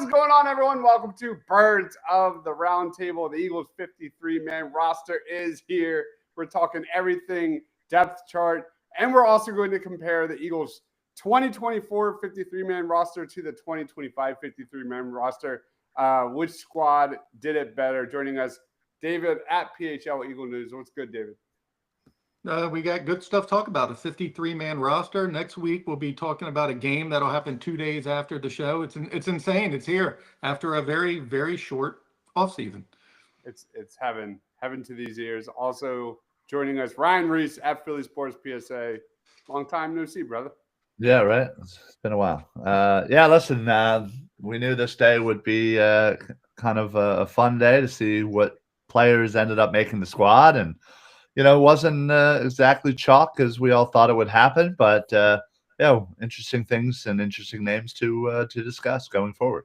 What's going on, everyone? Welcome to Birds of the Round Table. The Eagles 53-man roster is here. We're talking everything depth chart, and we're also going to compare the Eagles 2024 53-man roster to the 2025 53-man roster. Which squad did it better? Joining us, David at PHL Eagle News. What's good, David? We got good stuff to talk about. A 53-man roster. Next week, we'll be talking about a game that'll happen 2 days after the show. It's insane. It's here after a very, very short offseason. It's heaven to these ears. Also joining us, Ryan Reese at Philly Sports PSA. Long time no see, brother. Yeah, right. It's been a while. Listen, we knew this day would be kind of a fun day to see what players ended up making the squad. And, it wasn't exactly chalk as we all thought it would happen. But, interesting things and interesting names to discuss going forward.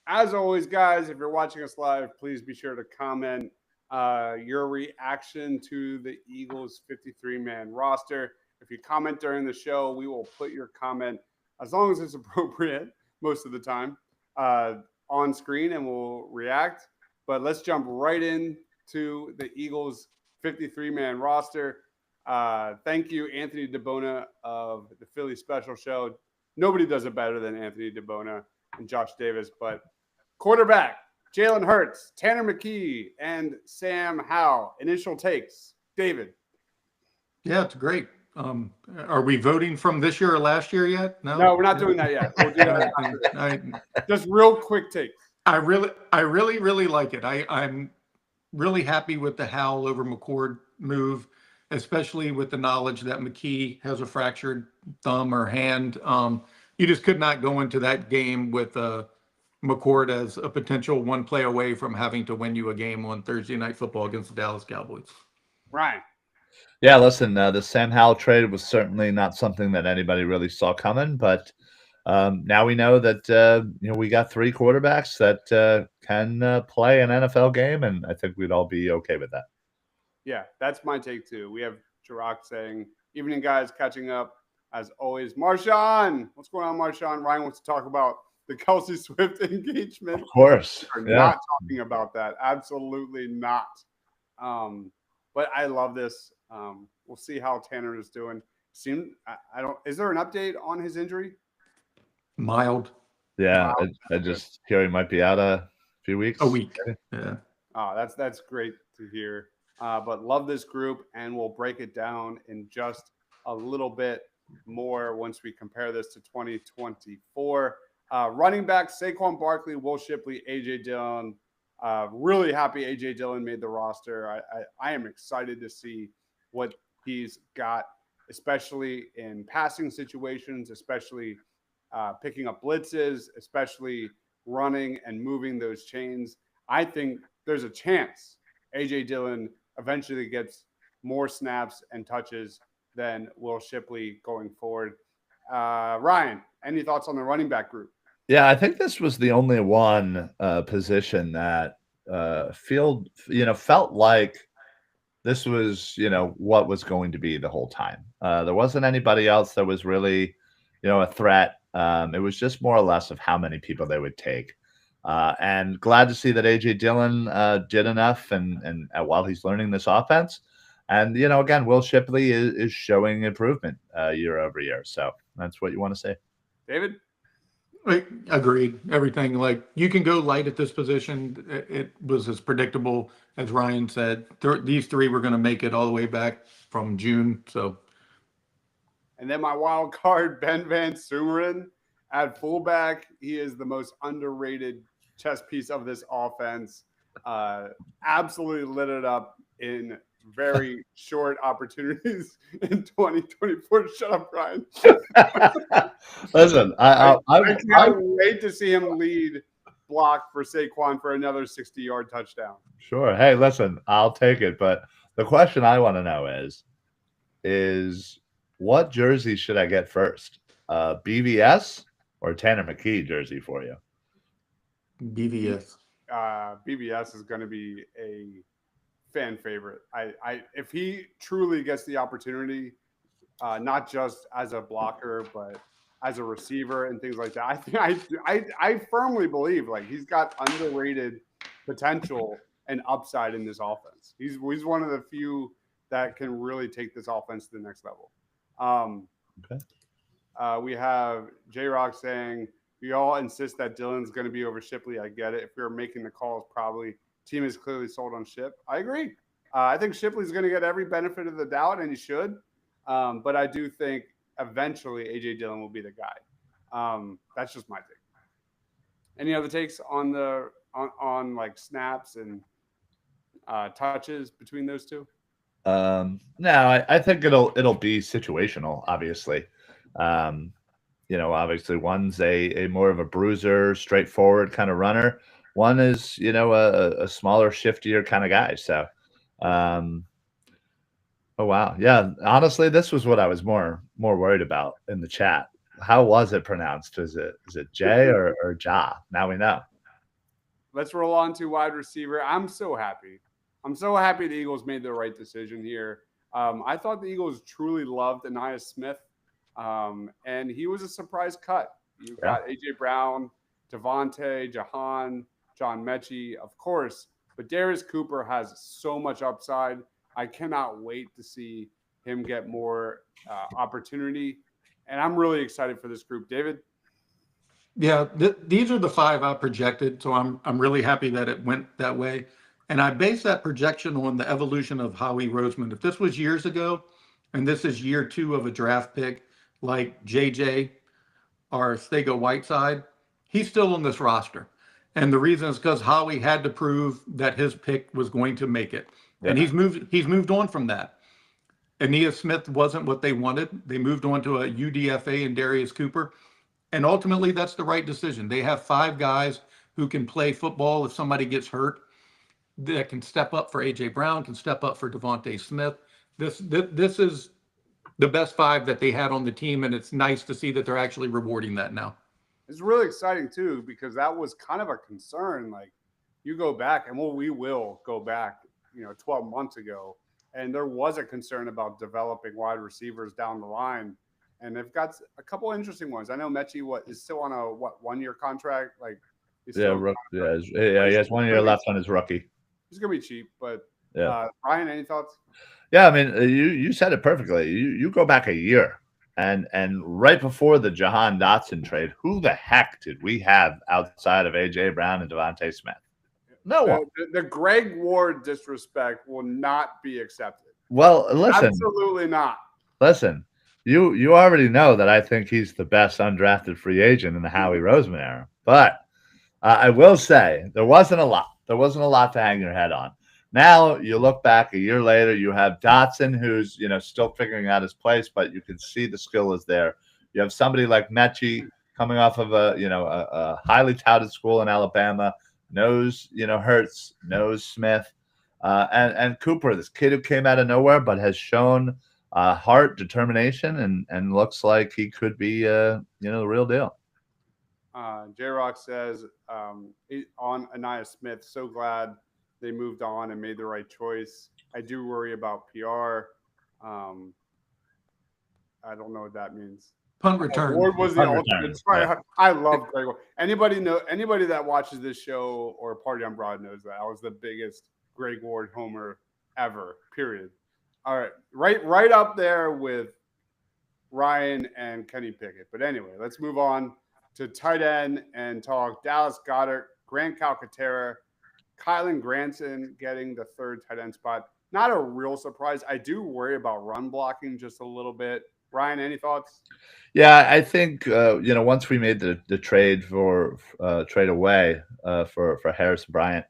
As always, guys, if you're watching us live, please be sure to comment your reaction to the Eagles 53-man roster. If you comment during the show, we will put your comment, as long as it's appropriate most of the time, on screen, and we'll react. But let's jump right into the Eagles 53-man roster. Thank you, Anthony DeBona of the Philly Special Show. Nobody does it better than Anthony DeBona and Josh Davis. But quarterback, Jalen Hurts, Tanner McKee, and Sam Howell. Initial takes. David. Yeah, it's great. Are we voting from this year or last year yet? No, we're not doing that yet. We'll do that Just real quick takes. I really like it. I'm really happy with the Howell over McCord move, especially with the knowledge that McKee has a fractured thumb or hand. You just could not go into that game with McCord as a potential one play away from having to win you a game on Thursday Night Football against the Dallas Cowboys. Ryan. Yeah, listen, the Sam Howell trade was certainly not something that anybody really saw coming, but now we know that we got three quarterbacks that can play an NFL game, and I think we'd all be okay with that. Yeah, that's my take too. We have Chirac saying, "Evening, guys, catching up as always." Marshawn, what's going on, Marshawn? Ryan wants to talk about the Kelsey Swift engagement. Of course, we're not talking about that. Absolutely not. But I love this. We'll see how Tanner is doing. Is there an update on his injury? Mild. Yeah, I just hear he might be out a few weeks. A week. Yeah. Oh, that's great to hear. But love this group, and we'll break it down in just a little bit more once we compare this to 2024. Running back, Saquon Barkley, Will Shipley, A.J. Dillon. Really happy A.J. Dillon made the roster. I am excited to see what he's got, especially in passing situations, especially picking up blitzes, especially running and moving those chains. I think there's a chance A.J. Dillon eventually gets more snaps and touches than Will Shipley going forward. Ryan, any thoughts on the running back group? Yeah, I think this was the only one position that felt like this was, what was going to be the whole time. There wasn't anybody else that was really, a threat. It was just more or less of how many people they would take. And glad to see that A.J. Dillon did enough and while he's learning this offense. And, again, Will Shipley is showing improvement year over year. So that's what you want to say. David? Agreed. Everything, like, you can go light at this position. It was as predictable as Ryan said. These three were going to make it all the way back from June. So, and then my wild card, Ben Van Sumeren at fullback. He is the most underrated chess piece of this offense. Absolutely lit it up in very short opportunities in 2024. Shut up, Ryan. Listen, I can't wait to see him lead block for Saquon for another 60-yard touchdown. Sure. Hey, listen, I'll take it. But the question I want to know is what jersey should I get first? BVS or Tanner McKee jersey for you? BVS. BVS is going to be a fan favorite. If he truly gets the opportunity, not just as a blocker, but as a receiver and things like that. I think I firmly believe like he's got underrated potential and upside in this offense. He's one of the few that can really take this offense to the next level. Okay. We have J Rock saying, we all insist that Dylan's going to be over Shipley. I get it. If we were making the calls, probably team is clearly sold on Ship. I agree. I think Shipley's going to get every benefit of the doubt, and he should. But I do think eventually AJ Dillon will be the guy. That's just my take. Any other takes on the on like snaps and touches between those two? No, I think it'll be situational, obviously. Obviously one's a more of a bruiser, straightforward kind of runner. One is, a smaller, shiftier kind of guy. So, oh wow, yeah. Honestly, this was what I was more worried about in the chat. How was it pronounced? Is it Jay or Ja? Now we know. Let's roll on to wide receiver. I'm so happy. The Eagles made the right decision here. I thought the Eagles truly loved Ainias Smith, and he was a surprise cut. You got AJ Brown, Devontae, Jahan, John Mechie, of course, but Darius Cooper has so much upside. I cannot wait to see him get more opportunity, and I'm really excited for this group. David? Yeah, these are the 5 I projected, so I'm really happy that it went that way. And I base that projection on the evolution of Howie Roseman. If this was years ago, and this is year 2 of a draft pick like JJ or Stego Whiteside, he's still on this roster. And the reason is because Howie had to prove that his pick was going to make it. Yeah. And he's moved on from that. Ainias Smith wasn't what they wanted. They moved on to a UDFA and Darius Cooper. And ultimately, that's the right decision. They have 5 guys who can play football if somebody gets hurt, that can step up for AJ Brown, can step up for Devontae Smith. This is the best 5 that they had on the team, and it's nice to see that they're actually rewarding that now. It's really exciting too, because that was kind of a concern. Like, you go back, and we will go back, 12 months ago, and there was a concern about developing wide receivers down the line, and they've got a couple interesting ones. I know Mechie is still on a 1-year contract. Like, he has 1 year left on his rookie. He's gonna be cheap, but Ryan, any thoughts? Yeah, I mean, you said it perfectly. You go back a year, and right before the Jahan Dotson trade, who the heck did we have outside of AJ Brown and Devontae Smith? No one. The Greg Ward disrespect will not be accepted. Well, listen, absolutely not. Listen, you already know that I think he's the best undrafted free agent in the Howie Roseman era, but I will say there wasn't a lot. There wasn't a lot to hang your head on. Now you look back a year later, you have Dotson, who's still figuring out his place, but you can see the skill is there. You have somebody like Mechie coming off of a highly touted school in Alabama, knows Hurts, knows Smith, and Cooper, this kid who came out of nowhere but has shown heart, determination, and looks like he could be the real deal. J Rock says on Ainias Smith, so glad they moved on and made the right choice. I do worry about PR. I don't know what that means. Punt return. Ward was the ultimate. Yeah. I love Greg Ward. Anybody that watches this show or Party on Broad knows that I was the biggest Greg Ward homer ever. Period. All right, right up there with Ryan and Kenny Pickett. But anyway, let's move on to tight end and talk Dallas Goedert, Grant Calcaterra, Kylen Granson getting the 3rd tight end spot. Not a real surprise. I do worry about run blocking just a little bit. Ryan, any thoughts? Yeah, I think once we made the trade for trade away for Harrison Bryant,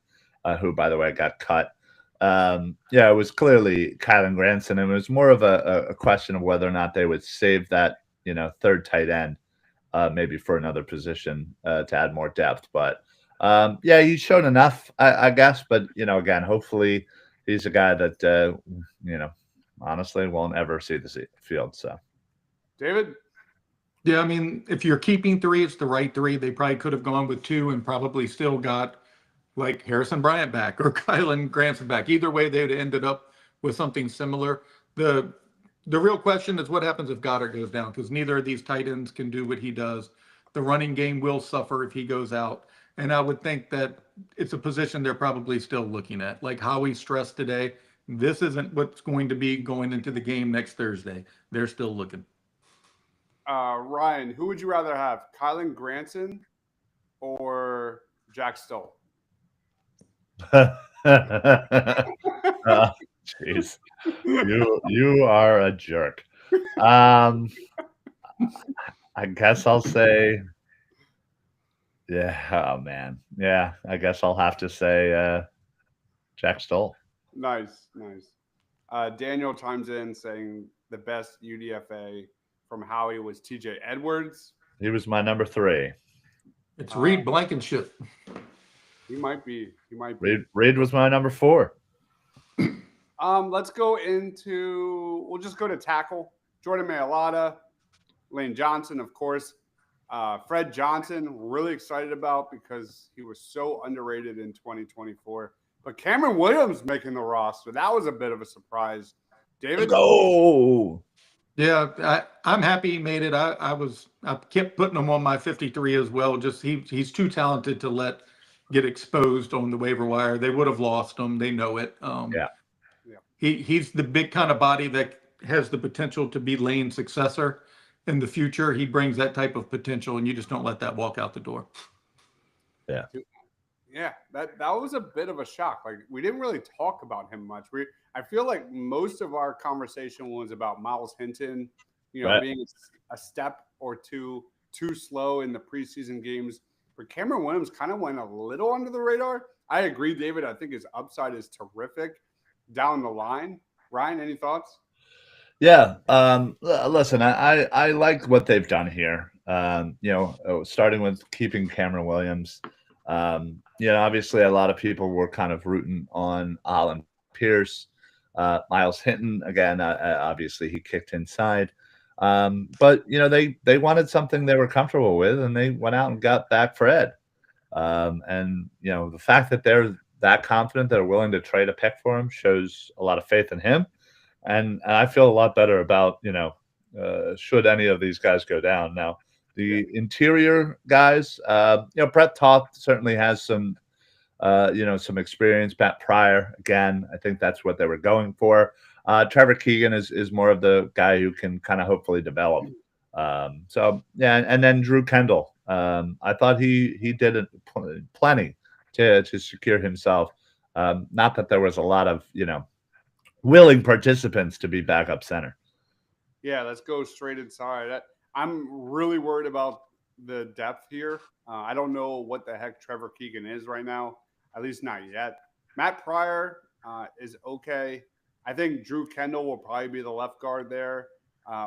who by the way got cut. It was clearly Kylen Granson, and it was more of a question of whether or not they would save that 3rd tight end. Maybe for another position to add more depth. But, he's shown enough, I guess. But, again, hopefully he's a guy that, honestly won't ever see the field. So, David? Yeah, I mean, if you're keeping 3, it's the right 3. They probably could have gone with 2 and probably still got, like, Harrison Bryant back or Kylen Granson back. Either way, they would have ended up with something similar. The The real question is what happens if Goddard goes down, because neither of these tight ends can do what he does. The running game will suffer if he goes out. And I would think that it's a position they're probably still looking at. Like Howie stressed today, this isn't what's going to be going into the game next Thursday. They're still looking. Ryan, who would you rather have, Kylan Granson or Jack Stoll? Jeez, you are a jerk. I guess I'll say, yeah. Oh man, yeah. I guess I'll have to say Jack Stoll. Nice. Daniel chimes in saying the best UDFA from Howie was TJ Edwards. He was my number 3. It's Reed Blankenship. He might be. Reed was my number 4. Let's go into. We'll just go to tackle. Jordan Mailata, Lane Johnson, of course. Fred Johnson, really excited about because he was so underrated in 2024. But Cameron Williams making the roster. That was a bit of a surprise. David? Go. Yeah, I'm happy he made it. I kept putting him on my 53 as well. Just he's too talented to let get exposed on the waiver wire. They would have lost him. They know it. Yeah. He's the big kind of body that has the potential to be Lane's successor in the future. He brings that type of potential, and you just don't let that walk out the door. Yeah. Yeah, that was a bit of a shock. Like, we didn't really talk about him much. I feel like most of our conversation was about Miles Hinton, being a step or two too slow in the preseason games. But Cameron Williams kind of went a little under the radar. I agree, David. I think his upside is terrific down the line. Ryan, any thoughts? Yeah. Listen, I like what they've done here. Starting with keeping Cameron Williams. Obviously a lot of people were kind of rooting on Alan Pierce. Miles Hinton, again, obviously he kicked inside. But they wanted something they were comfortable with, and they went out and got back Fred. The fact that they're that confident they're willing to trade a pick for him shows a lot of faith in him. And I feel a lot better about, should any of these guys go down. Now, the interior guys, Brett Toth certainly has some experience. Matt Pryor, again, I think that's what they were going for. Trevor Keegan is more of the guy who can kind of hopefully develop. And then Drew Kendall. I thought he did plenty to secure himself. Not that there was a lot of, willing participants to be backup center. Yeah, let's go straight inside. I'm really worried about the depth here. I don't know what the heck Trevor Keegan is right now, at least not yet. Matt Pryor is okay. I think Drew Kendall will probably be the left guard there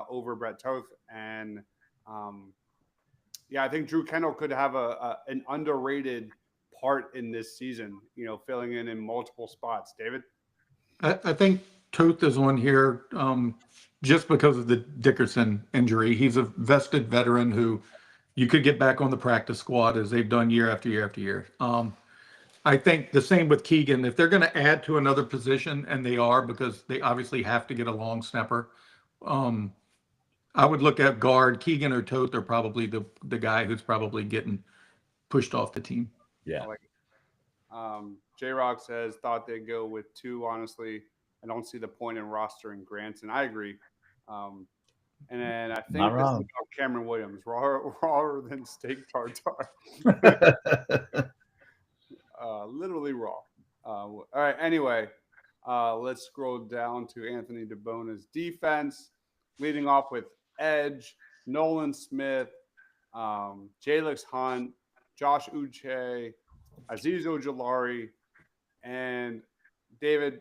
over Brett Toth. And I think Drew Kendall could have an underrated part in this season, filling in multiple spots. David? I think Toth is on here just because of the Dickerson injury. He's a vested veteran who you could get back on the practice squad as they've done year after year after year. I think the same with Keegan. If they're going to add to another position, and they are because they obviously have to get a long snapper, I would look at guard. Keegan or Toth are probably the guy who's probably getting pushed off the team. Yeah. J-Rock says, thought they'd go with 2. Honestly, I don't see the point in rostering Granson. I agree. And then I think this is about Cameron Williams, rawer than steak tartare. Literally raw. All right. Anyway, let's scroll down to Anthony DeBona's defense, leading off with edge, Nolan Smith, Jalix Hunt, Josh Uche, Azeez Ojulari, and David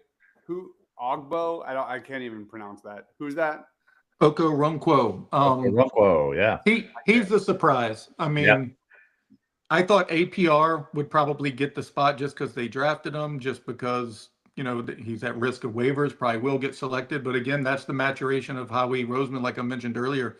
Ogbo. I can't even pronounce that. Who's that? Okoronkwo. Okoronkwo, yeah. He's the surprise. I mean, I thought APR would probably get the spot just because they drafted him, just because, he's at risk of waivers, probably will get selected. But again, that's the maturation of Howie Roseman, like I mentioned earlier.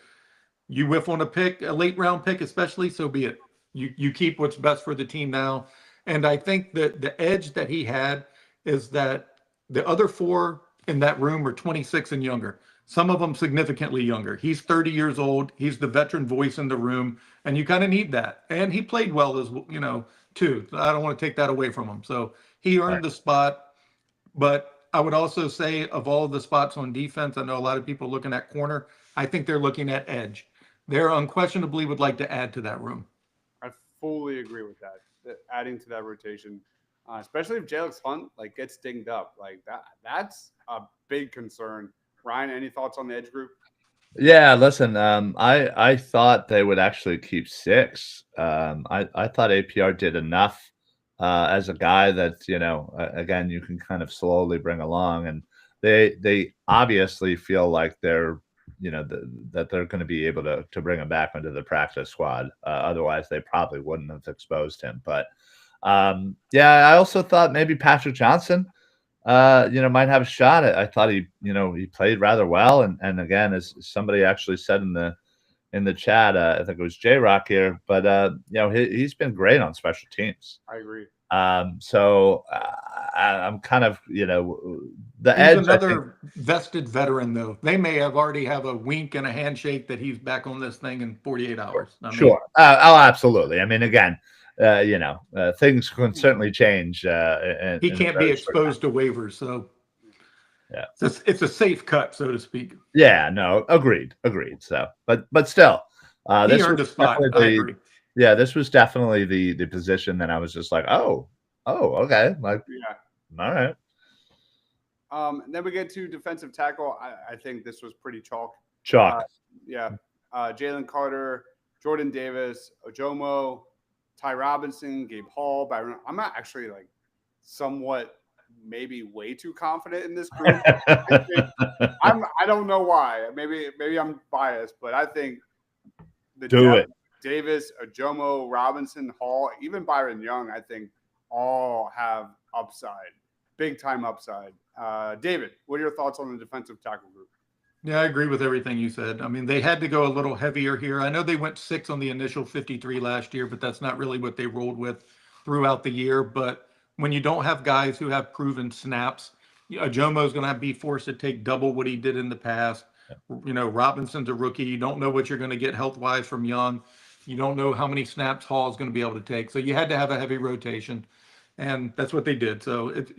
You whiff on a late round pick, especially, so be it. You keep what's best for the team now. And I think that the edge that he had is that the other 4 in that room are 26 and younger. some of them significantly younger. He's 30 years old. He's the veteran voice in the room, and you kind of need that. And he played well as too. I don't want to take that away from him. So he Right. earned the spot. But I would also say of all the spots on defense, I know a lot of people looking at corner. I think they're looking at edge. They're unquestionably would like to add to that room. I fully agree with that. Adding to that rotation, especially if Jalen Hunt like gets dinged up, like that's a big concern. Ryan, any thoughts on the edge group? Yeah, listen, I thought they would actually keep 6. I thought APR did enough as a guy that, again, you can kind of slowly bring along, and they obviously feel like they're, that they're going to be able to bring him back into the practice squad. Otherwise, they probably wouldn't have exposed him. But yeah, I also thought maybe Patrick Johnson might have a shot. I thought he played rather well, and again, as somebody actually said in the chat, I think it was J Rock here, but he's been great on special teams. I agree. So I'm kind of the He's edge. another vested veteran, though. They may have already have a wink and a handshake that he's back on this thing in 48 hours. Sure. Oh, absolutely. I mean, again, things can certainly change. He can't be exposed to waivers, so yeah, it's a safe cut, so to speak. Yeah, no, agreed. So, but still, He earned a spot. I agree. Yeah, this was definitely the position that I was just like, oh, okay, like, yeah, all right. And then we get to defensive tackle. I think this was pretty chalk. Yeah, Jalen Carter, Jordan Davis, Ojomo, Ty Robinson, Gabe Hall, Byron. I'm not actually like somewhat maybe way too confident in this group. I don't know why. Maybe I'm biased, but I think Davis, Ojomo, Robinson, Hall, even Byron Young, I think all have upside, big time upside. David, what are your thoughts on the defensive tackle group? Yeah, I agree with everything you said. I mean, they had to go a little heavier here. I know they went 6 on the initial 53 last year, but that's not really what they rolled with throughout the year. But when you don't have guys who have proven snaps, Ojomo is going to be forced to take double what he did in the past. Robinson's a rookie. You don't know what you're going to get health-wise from Young. You don't know how many snaps Hall is going to be able to take. So you had to have a heavy rotation, and that's what they did. So it's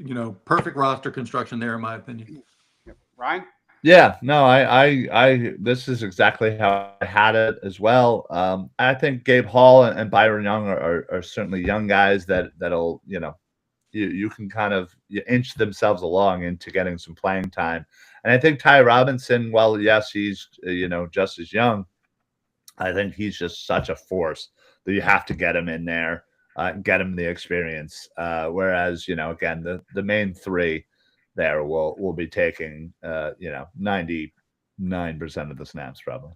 perfect roster construction there, in my opinion. Ryan? Yeah, no, I this is exactly how I had it as well. I think Gabe Hall and Byron Young are certainly young guys that'll you can kind of inch themselves along into getting some playing time. And I think Ty Robinson, well, yes, he's just as young. I think he's just such a force that you have to get him in there, get him the experience. Whereas again, the main 3 there will be taking 99% of the snaps probably.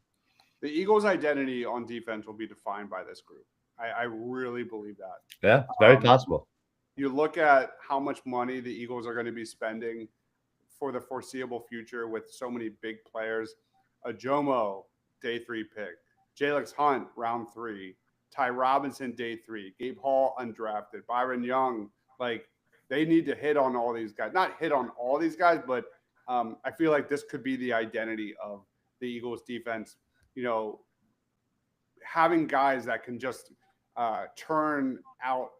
The Eagles' identity on defense will be defined by this group. I really believe that. Yeah, it's very possible. You look at how much money the Eagles are going to be spending for the foreseeable future with so many big players. Ojomo, day 3 pick. Jalen Hunt, round 3. Ty Robinson, day 3. Gabe Hall, undrafted. Byron Young, they need to hit on all these guys. Not hit on all these guys, but I feel like this could be the identity of the Eagles defense. Having guys that can just turn out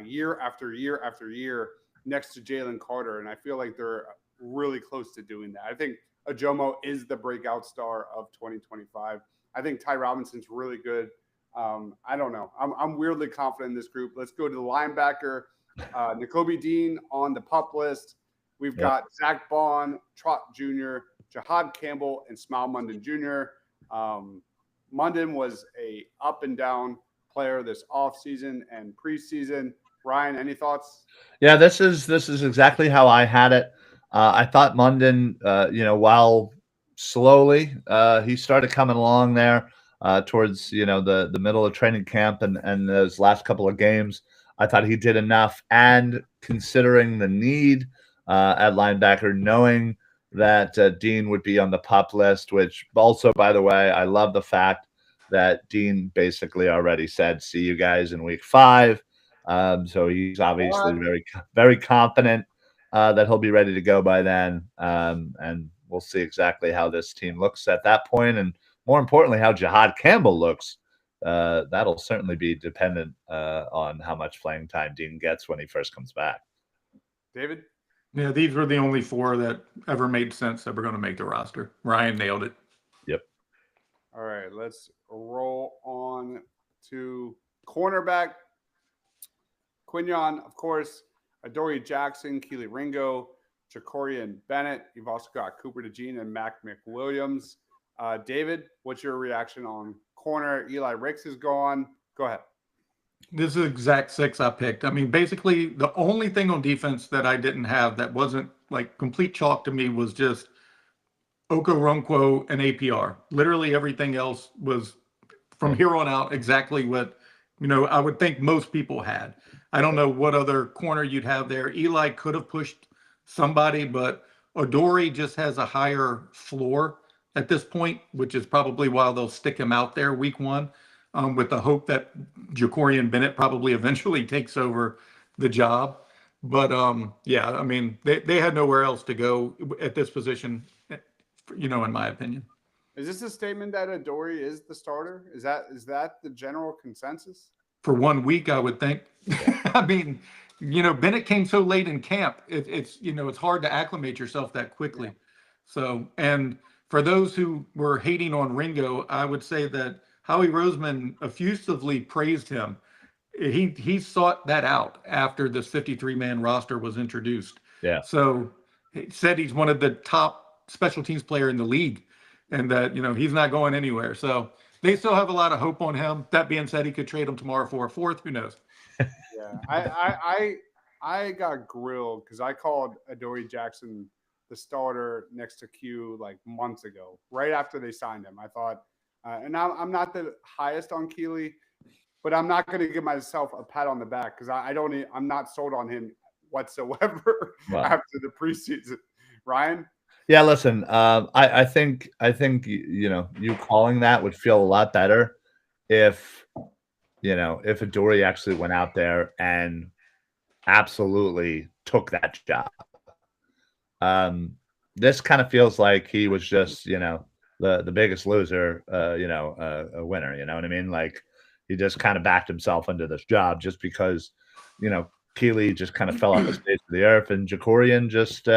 year after year after year next to Jalen Carter. And I feel like they're really close to doing that. I think Ojomo is the breakout star of 2025. I think Ty Robinson's really good. I don't know. I'm weirdly confident in this group. Let's go to the linebacker. Nakobe Dean on the PUP list. We've got Zach Bond, Trot Jr., Jahad Campbell, and Smile Munden Jr. Munden was a up and down player this offseason and preseason. Ryan, any thoughts? Yeah, this is exactly how I had it. I thought Munden, while slowly he started coming along there towards the middle of training camp and those last couple of games. I thought he did enough, and considering the need at linebacker, knowing that Dean would be on the PUP list, which also, by the way, I love the fact that Dean basically already said, see you guys in week 5. So he's obviously very, very confident that he'll be ready to go by then. And we'll see exactly how this team looks at that point, and more importantly, how Jihad Campbell looks. That'll certainly be dependent on how much playing time Dean gets when he first comes back. David? Yeah, these were the only 4 that ever made sense that were going to make the roster. Ryan nailed it. Yep. All right, let's roll on to cornerback. Quinyon, of course, Adoree Jackson, Kelee Ringo, Jakorian Bennett. You've also got Cooper DeJean and Mac McWilliams. David, what's your reaction on corner? Eli Ricks is gone. Go ahead. This is the exact 6 I picked. I mean, basically, the only thing on defense that I didn't have that wasn't like complete chalk to me was just Okoronkwo and APR. Literally everything else was from here on out exactly what, I would think most people had. I don't know what other corner you'd have there. Eli could have pushed somebody, but Adoree just has a higher floor at this point, which is probably why they'll stick him out there week 1, with the hope that Jakorian Bennett probably eventually takes over the job. But yeah, I mean, they had nowhere else to go at this position, in my opinion. Is this a statement that Adoree is the starter? Is that the general consensus? For 1 week, I would think. I mean, Bennett came so late in camp. It's hard to acclimate yourself that quickly. Yeah. So, and for those who were hating on Ringo, I would say that Howie Roseman effusively praised him. He sought that out after this 53-man roster was introduced. Yeah. So he said he's one of the top special teams player in the league, and that he's not going anywhere. So they still have a lot of hope on him. That being said, he could trade him tomorrow for a 4th. Who knows? Yeah, I got grilled because I called Adoree Jackson the starter next to Q like months ago, right after they signed him. I thought, and I'm not the highest on Kelee, but I'm not going to give myself a pat on the back because I'm not sold on him whatsoever after the preseason. Ryan? Yeah, listen, I think you calling that would feel a lot better if Adoree actually went out there and absolutely took that job. This kind of feels like he was just the biggest loser, a winner. You know what I mean? Like he just kind of backed himself into this job just because Kelee just kind of fell off the face of the earth, and Jakorian just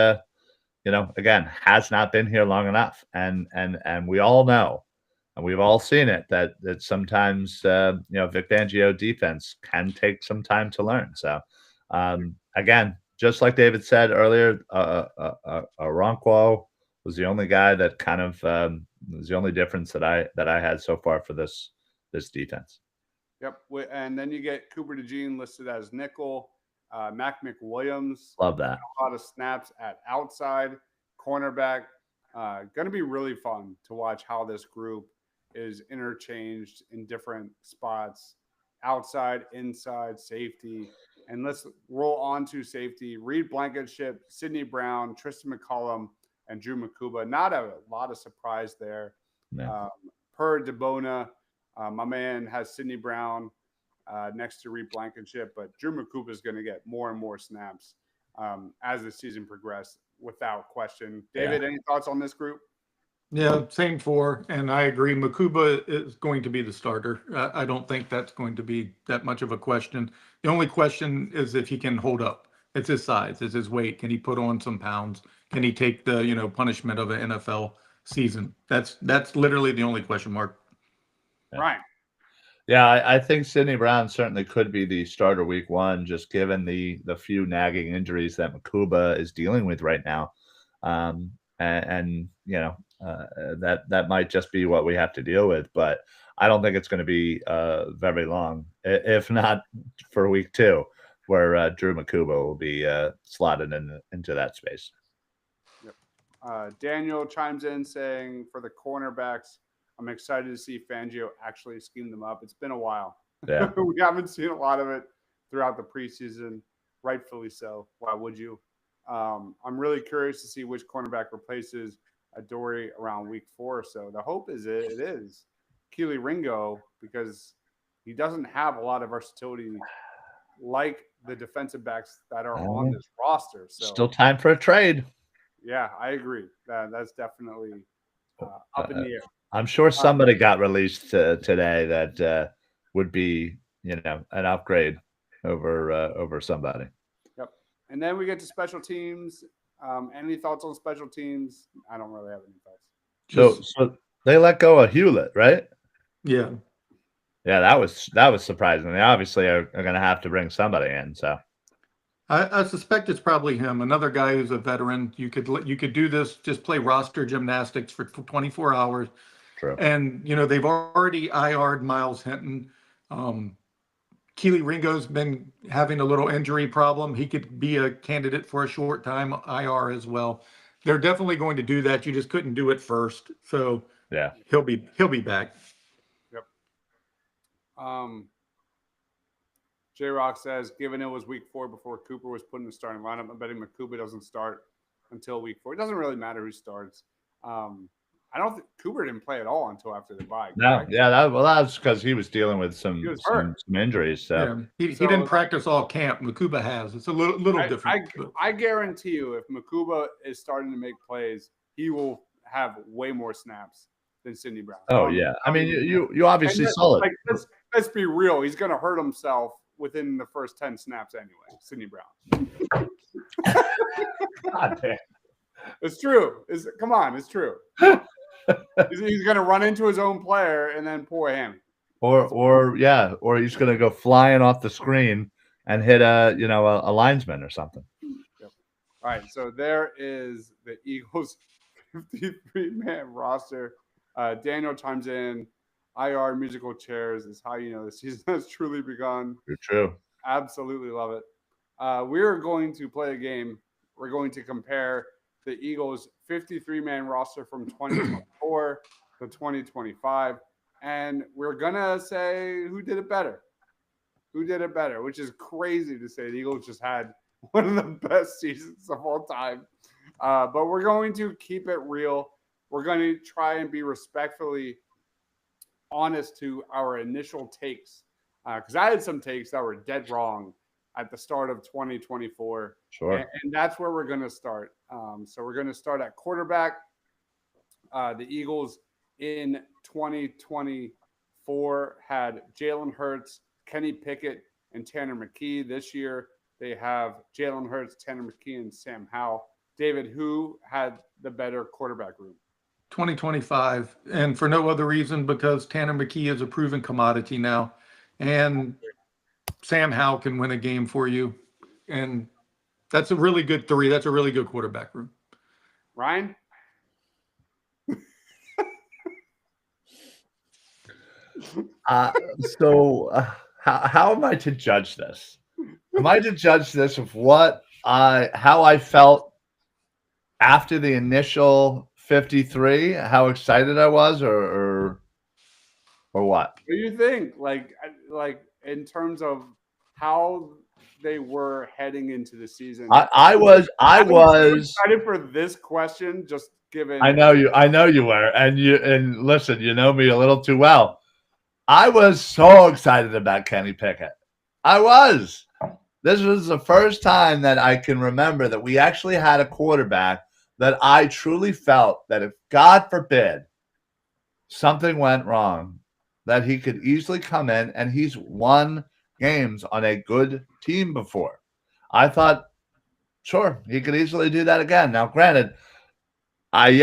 again, has not been here long enough. And we all know, and we've all seen it, that sometimes, Vic Fangio defense can take some time to learn. So, again, just like David said earlier, Okoronkwo was the only guy that kind of was the only difference that I had so far for this defense. Yep. And then you get Cooper DeJean listed as nickel. Mac McWilliams. Love that. A lot of snaps at outside cornerback. Going to be really fun to watch how this group is interchanged in different spots, outside, inside, safety. And let's roll on to safety. Reed Blankenship, Sidney Brown, Tristan McCollum, and Drew Makuba. Not a lot of surprise there. No. Per DeBona, my man has Sidney Brown next to Reed Blankenship, but Drew Makuba is going to get more and more snaps as the season progresses, without question. David, any thoughts on this group? Yeah, same 4, and I agree. Makuba is going to be the starter. I don't think that's going to be that much of a question. The only question is if he can hold up. It's his size, it's his weight. Can he put on some pounds? Can he take the punishment of an NFL season? That's literally the only question mark. Yeah. Right. Yeah, I think Sidney Brown certainly could be the starter week 1, just given the few nagging injuries that Makuba is dealing with right now. That might just be what we have to deal with, but I don't think it's going to be very long, if not for week 2, where Drew Makuba will be slotted into that space. Yep. Daniel chimes in saying, for the cornerbacks, I'm excited to see Fangio actually scheme them up. It's been a while. Yeah. We haven't seen a lot of it throughout the preseason, rightfully so. Why would you? I'm really curious to see which cornerback replaces Adoree around week 4. So the hope is it is Kelee Ringo, because he doesn't have a lot of versatility like the defensive backs that are on this roster. So still time for a trade. Yeah, I agree. That's definitely up in the air. I'm sure somebody got released today that would be, an upgrade over somebody. Yep. And then we get to special teams. Any thoughts on special teams? I don't really have any thoughts. So they let go of Hewlett, right? Yeah. Yeah, that was surprising. They obviously are going to have to bring somebody in. So I suspect it's probably him, another guy who's a veteran. You could do this, just play roster gymnastics for 24 hours. true. And, they've already IR'd Miles Hinton. Keely Ringo's been having a little injury problem. He could be a candidate for a short time IR as well. They're definitely going to do that. You just couldn't do it first. So Yeah. he'll be back. Yep. J Rock says, given it was week 4 before Cooper was put in the starting lineup, I'm betting Makuba doesn't start until week 4. It doesn't really matter who starts. I don't think Cooper didn't play at all until after the bye. No, correct? yeah, that's because he was dealing with some He was hurt. injuries. So Yeah. He So- didn't practice all camp. Makuba has. It's a little different. I guarantee you, if Makuba is starting to make plays, he will have way more snaps than Sidney Brown. oh yeah, I mean you obviously saw it. Like, let's be real. He's going to hurt himself within the first 10 snaps anyway. Sidney Brown. God damn. It's true. Come on, it's true. He's going to run into his own player and then pull a hammy. Or he's going to go flying off the screen and hit a linesman or something. Yep. All right, so there is the Eagles 53-man roster. Daniel chimes in. IR musical chairs is how you know the season has truly begun. You're true. Absolutely love it. We're going to play a game. We're going to compare the Eagles 53-man roster from 2024 to 2025. And we're going to say who did it better. Who did it better, which is crazy to say. The Eagles just had one of the best seasons of all time. But we're going to keep it real. We're going to try and be respectfully honest to our initial takes. Because I had some takes that were dead wrong at the start of 2024. Sure. And that's where we're going to start. So we're going to start at quarterback. The Eagles in 2024 had Jalen Hurts, Kenny Pickett, and Tanner McKee. This year, they have Jalen Hurts, Tanner McKee, and Sam Howell. David, who had the better quarterback room? 2025, and for no other reason because Tanner McKee is a proven commodity now, and Sam Howell can win a game for you, and that's a really good 3. That's a really good quarterback room. Ryan? How am I to judge this? Am I to judge this of how I felt after the initial 53? How excited I was, or what? What do you think? Like in terms of how they were heading into the season. I was excited for this question, just given. I know you were, and listen, you know me a little too well. I was so excited about Kenny Pickett. I was. This was the first time that I can remember that we actually had a quarterback that I truly felt that if, God forbid, something went wrong, that he could easily come in, and he's won games on a good team before. I thought, sure, he could easily do that again. Now, granted, I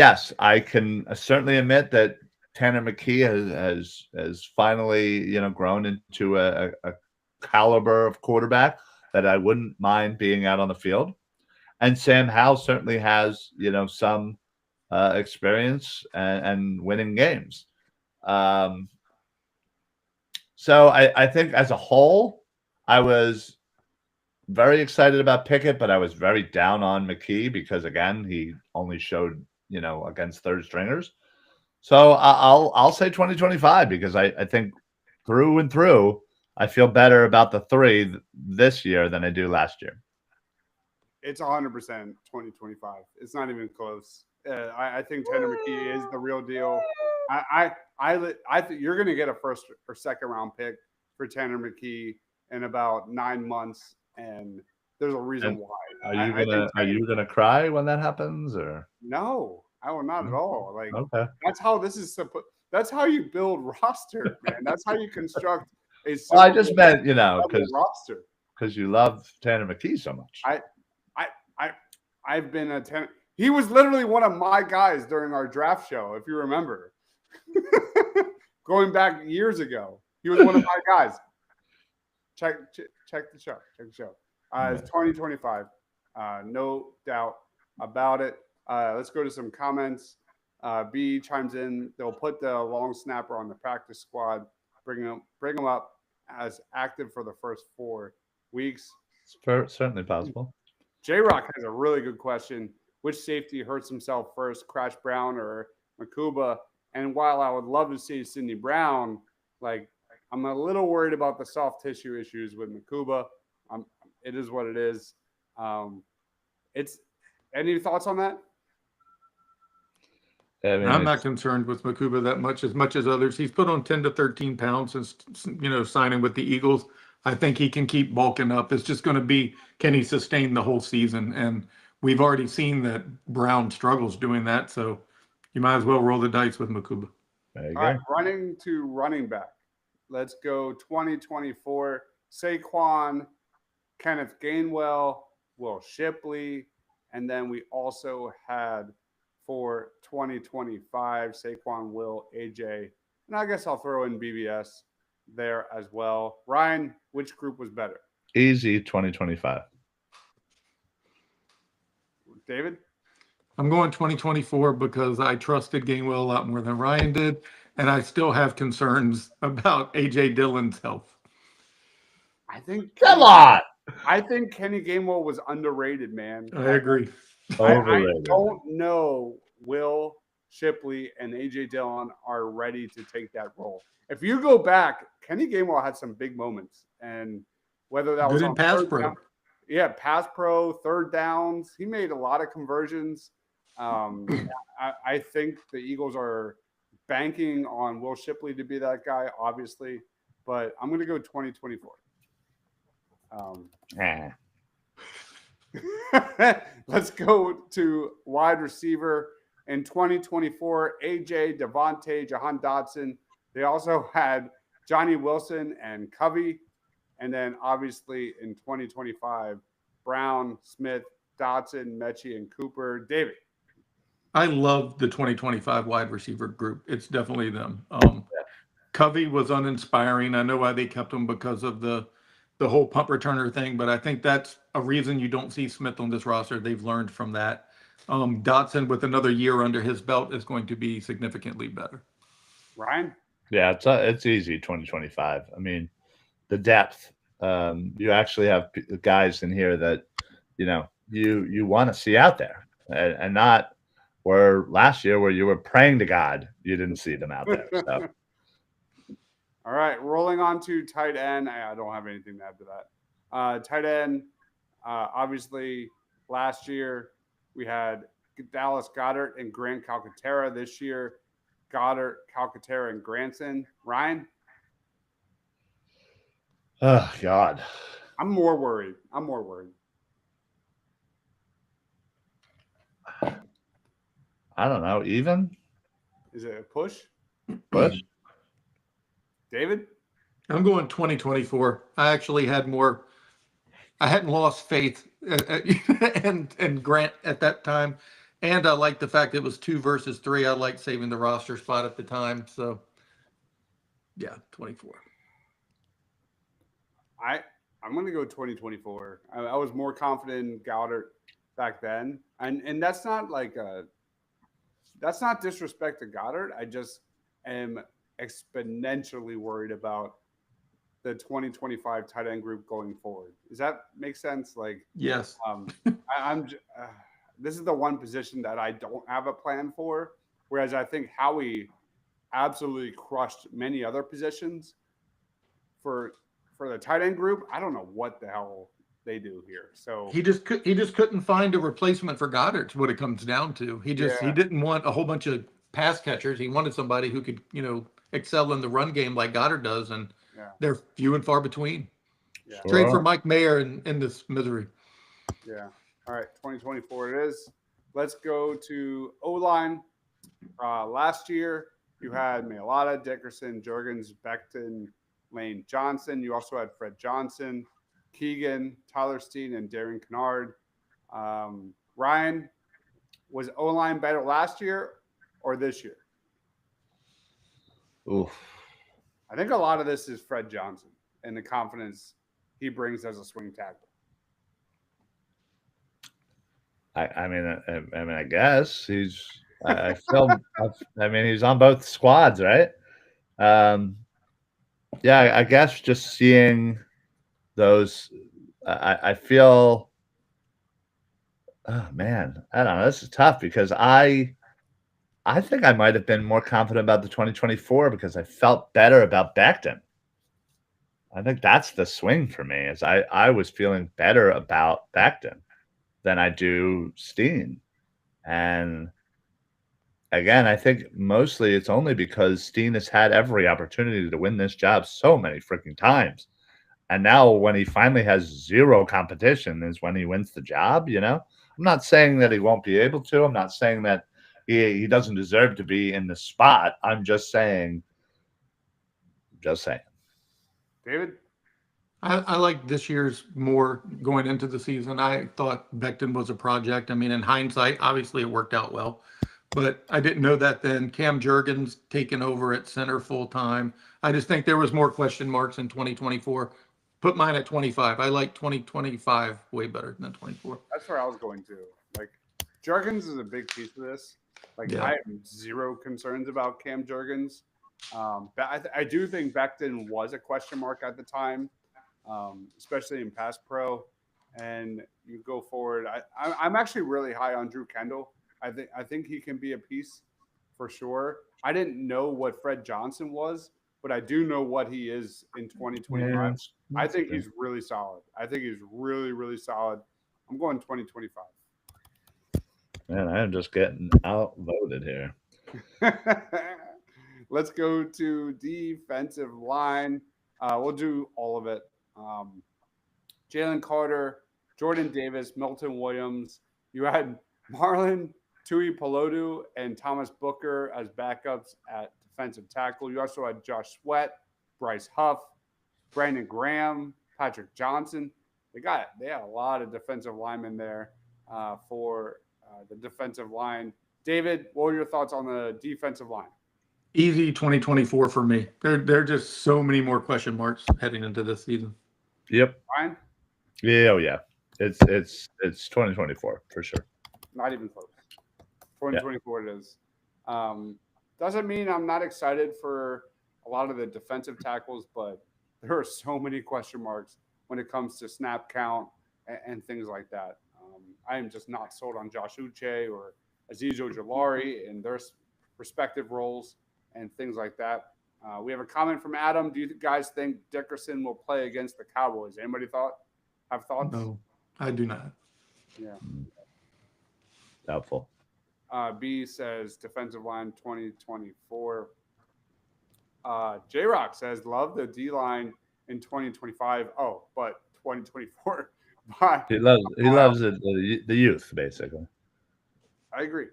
can certainly admit that Tanner McKee has finally, grown into a caliber of quarterback that I wouldn't mind being out on the field. And Sam Howell certainly has, some experience and winning games. So I think as a whole, I was very excited about Pickett, but I was very down on McKee because, again, he only showed, against third stringers. So I'll say 2025 because I think through and through, I feel better about the 3 this year than I do last year. It's 100% 2025. It's not even close. I think Tanner McKee is the real deal. I think you're going to get a first or second round pick for Tanner McKee in about 9 months, and there's a reason And why. Are I you think gonna cry when that happens, or no, I will not at all. Like okay? that's how this is supposed. That's how you build roster, man. That's how you construct a Well, I Super just Bowl meant level because roster. you love Tanner McKee so much. I, I've been a ten. He was literally one of my guys during our draft show, if you remember. Going back years ago, he was one of my guys. Check the show. Check the show. It's 2025. No doubt about it. Let's go to some comments. B chimes in. They'll put the long snapper on the practice squad. Bring him up as active for the first 4 weeks. It's certainly possible. J Rock has a really good question. Which safety hurts himself first, Crash Brown or Makuba? And while I would love to see Sidney Brown, like I'm a little worried about the soft tissue issues with Makuba. It is what it is. It's any thoughts on that? I mean, I'm not concerned with Makuba that much as others. He's put on 10 to 13 pounds since, signing with the Eagles. I think he can keep bulking up. It's just going to be, can he sustain the whole season? And we've already seen that Brown struggles doing that. So you might as well roll the dice with Makuba. There you All go. right, running to running back. Let's go 2024. Saquon, Kenneth Gainwell, Will Shipley, and then we also had for 2025 Saquon, Will, AJ, and I guess I'll throw in BBS there as well. Ryan, which group was better? Easy 2025. David? I'm going 2024 because I trusted Gainwell a lot more than Ryan did, and I still have concerns about AJ Dillon's health. I think Come on. I think Kenny Gainwell was underrated, man. I agree. I Overrated. don't know Will Shipley and AJ Dillon are ready to take that role. If you go back, Kenny Gainwell had some big moments, and whether that was Good in on pass third pro. down, pass pro, third downs, he made a lot of conversions. I think the Eagles are banking on Will Shipley to be that guy, obviously, but I'm going to go 2024. Let's go to wide receiver in 2024. AJ, Devontae, Jahan Dotson. They also had Johnny Wilson and Covey. And then obviously in 2025, Brown, Smith, Dotson, Mechie, and Cooper. David. I love the 2025 wide receiver group. It's definitely them. Covey was uninspiring. I know why they kept him because of the whole punt returner thing, but I think that's a reason you don't see Smith on this roster. They've learned from that. Dotson, with another year under his belt, is going to be significantly better. Ryan? Yeah, it's easy 2025. I mean, the depth. You actually have guys in here that you want to see out there, and not where last year where you were praying to God you didn't see them out there. So. All right, rolling on to tight end. I don't have anything to add to that. Tight end, obviously, last year we had Dallas Goedert and Grant Calcaterra. This year, Goddard, Calcaterra, and Granson. Ryan? Oh, God. I'm more worried. I don't know. Even? Is it a push? Push? David? I'm going 2024. I actually had more. I hadn't lost faith and Grant at that time, and I liked the fact it was 2 versus 3. I liked saving the roster spot at the time. So, yeah, 24. I'm going to go 2024. I was more confident in Goddard back then, and that's not that's not disrespect to Goddard. I just am exponentially worried about the 2025 tight end group going forward. Does that make sense? Yes. This is the one position that I don't have a plan for, whereas I think Howie absolutely crushed many other positions. For the tight end group, I don't know what the hell they do here. So he just couldn't find a replacement for Goddard. Is what it comes down to. He didn't want a whole bunch of pass catchers. He wanted somebody who could excel in the run game like Goddard does, and they're few and far between. Yeah. Trade for Mike Mayer in this misery. Yeah. All right. 2024 it is. Let's go to O line. Last year, you had Mailata, Dickerson, Jurgens, Becton, Lane Johnson. You also had Fred Johnson, Keegan, Tyler Steen, and Darren Kennard. Ryan, was O line better last year or this year? Oof. I think a lot of this is Fred Johnson and the confidence he brings as a swing tackle. I guess he's. I feel. I mean, he's on both squads, right? Yeah, I guess just seeing those, I feel. Oh man, I don't know. This is tough because I think I might have been more confident about the 2024 because I felt better about Becton. I think that's the swing for me. Is I was feeling better about Becton than I do Steen, and again, I think mostly it's only because Steen has had every opportunity to win this job so many freaking times. And now when he finally has zero competition is when he wins the job, you know? I'm not saying that he won't be able to. I'm not saying that he doesn't deserve to be in the spot. I'm just saying. David? I like this year's more going into the season. I thought Becton was a project. I mean, in hindsight, obviously it worked out well, but I didn't know that then. Cam Jurgens taking over at center full time. I just think there was more question marks in 2024. Put mine at 25. I like 2025 way better than 24. That's where I was going to. Like, Jurgens is a big piece of this. Like, Yeah. I have zero concerns about Cam Jurgens. But I do think Becton was a question mark at the time, especially in pass pro. And you go forward. I'm actually really high on Drew Kendall. I think he can be a piece for sure. I didn't know what Fred Johnson was, but I do know what he is in 2025. I think he's really solid. I think he's really, really solid. I'm going 2025. Man, I'm just getting outvoted here. Let's go to defensive line. We'll do all of it. Jalen Carter, Jordan Davis, Milton Williams. You had Marlon Tui Pelodu and Thomas Booker as backups at defensive tackle. You also had Josh Sweat, Bryce Huff, Brandon Graham, Patrick Johnson. They had a lot of defensive linemen there for the defensive line. David, what were your thoughts on the defensive line? Easy 2024 for me. There are just so many more question marks heading into this season. Yep. Ryan? Yeah, oh yeah. It's 2024 for sure. Not even close. 2024 it is. Doesn't mean I'm not excited for a lot of the defensive tackles, but there are so many question marks when it comes to snap count and things like that. I am just not sold on Josh Uche or Aziz Ojulari in their respective roles and things like that. We have a comment from Adam. Do you guys think Dickerson will play against the Cowboys? Anybody have thoughts? No, I do not. Yeah. Doubtful. B says defensive line 2024. J-Rock says love the D line in 2025. Oh, but 2024. He loves the youth basically. I agree.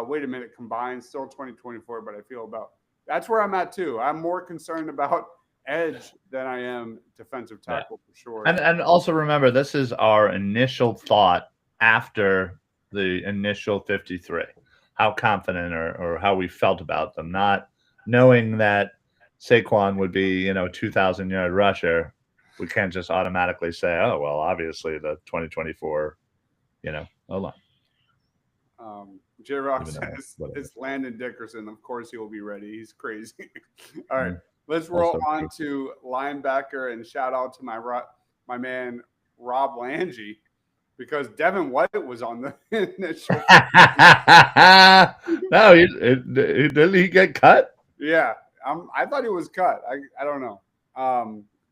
Wait a minute, combined still 2024, but I feel about that's where I'm at too. I'm more concerned about edge than I am defensive tackle for sure. And also remember, this is our initial thought after the initial 53. How confident or how we felt about them, not knowing that Saquon would be, 2,000-yard rusher. We can't just automatically say, oh, well, obviously the 2024, O-line. J-Rock says it's Landon Dickerson. Of course he will be ready. He's crazy. All right. Let's roll on to linebacker and shout out to my man Rob Lange because Devin White was on the initial. No, didn't he get cut? Yeah, I thought he was cut. I don't know.